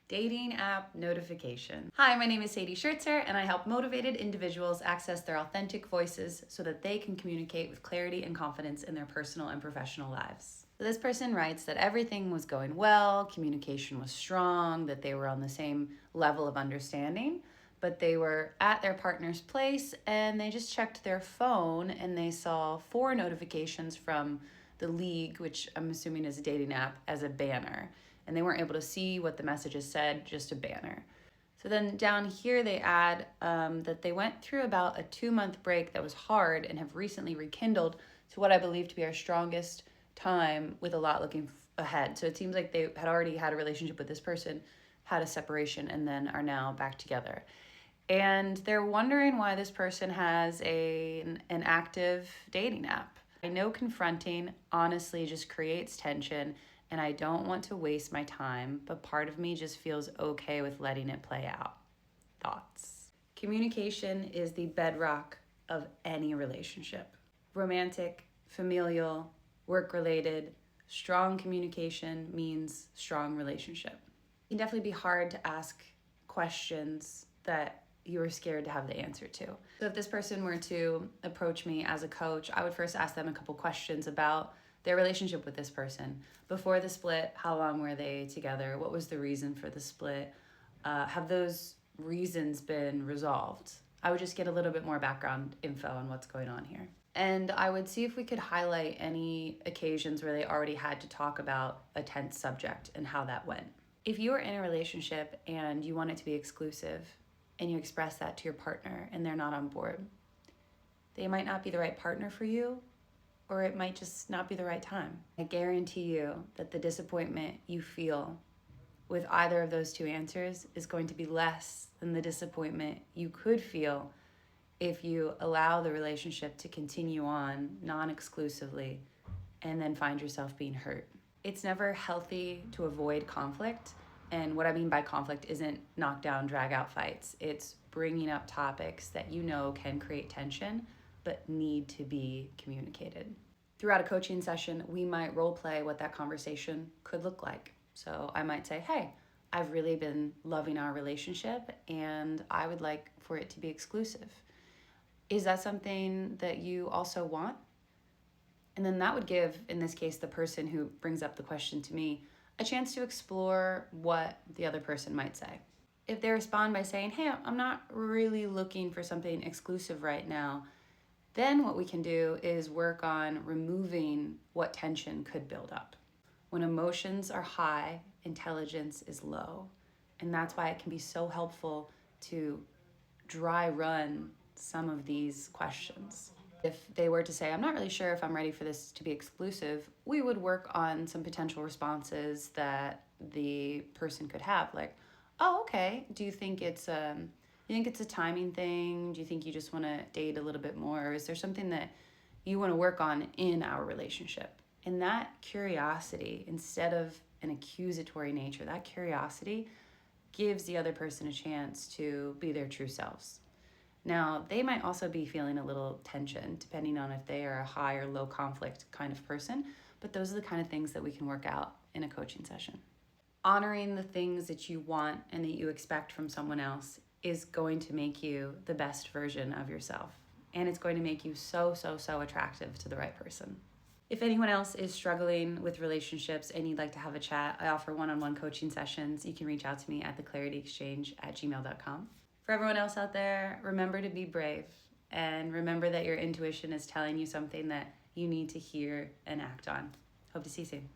Dating app notification. Hi, my name is Sadie Schertzer, and I help motivated individuals access their authentic voices so that they can communicate with clarity and confidence in their personal and professional lives. So this person writes that everything was going well, communication was strong, that they were on the same level of understanding, but they were at their partner's place and they just checked their phone and they saw 4 notifications from the League, which I'm assuming is a dating app, as a banner. And they weren't able to see what the messages said, just a banner. So then down here they add that they went through about a 2-month break that was hard and have recently rekindled to what I believe to be our strongest time with a lot looking ahead. So it seems like they had already had a relationship with this person, had a separation, and then are now back together. And they're wondering why this person has an active dating app. I know confronting honestly just creates tension, and I don't want to waste my time, but part of me just feels okay with letting it play out. Thoughts? Communication is the bedrock of any relationship. Romantic, familial, work-related, strong communication means strong relationship. It can definitely be hard to ask questions that you were scared to have the answer to. So if this person were to approach me as a coach, I would first ask them a couple questions about their relationship with this person. Before the split, how long were they together? What was the reason for the split? Have those reasons been resolved? I would just get a little bit more background info on what's going on here. And I would see if we could highlight any occasions where they already had to talk about a tense subject and how that went. If you are in a relationship and you want it to be exclusive and you express that to your partner and they're not on board, they might not be the right partner for you, or it might just not be the right time. I guarantee you that the disappointment you feel with either of those 2 answers is going to be less than the disappointment you could feel if you allow the relationship to continue on non-exclusively and then find yourself being hurt. It's never healthy to avoid conflict. And what I mean by conflict isn't knockdown, drag out fights. It's bringing up topics that you know can create tension but need to be communicated. Throughout a coaching session, we might role play what that conversation could look like. So I might say, hey, I've really been loving our relationship and I would like for it to be exclusive. Is that something that you also want? And then that would give, in this case, the person who brings up the question to me, a chance to explore what the other person might say. If they respond by saying, hey, I'm not really looking for something exclusive right now, then what we can do is work on removing what tension could build up. When emotions are high, intelligence is low. And that's why it can be so helpful to dry run some of these questions. If they were to say, I'm not really sure if I'm ready for this to be exclusive, we would work on some potential responses that the person could have, like, oh, okay, do you think it's a timing thing? Do you think you just want to date a little bit more? Or is there something that you want to work on in our relationship? And that curiosity, instead of an accusatory nature, that curiosity gives the other person a chance to be their true selves. Now, they might also be feeling a little tension, depending on if they are a high or low conflict kind of person, but those are the kind of things that we can work out in a coaching session. Honoring the things that you want and that you expect from someone else is going to make you the best version of yourself. And it's going to make you so attractive to the right person. If anyone else is struggling with relationships and you'd like to have a chat, I offer one-on-one coaching sessions. You can reach out to me at theclarityexchange@gmail.com. For everyone else out there, remember to be brave and remember that your intuition is telling you something that you need to hear and act on. Hope to see you soon.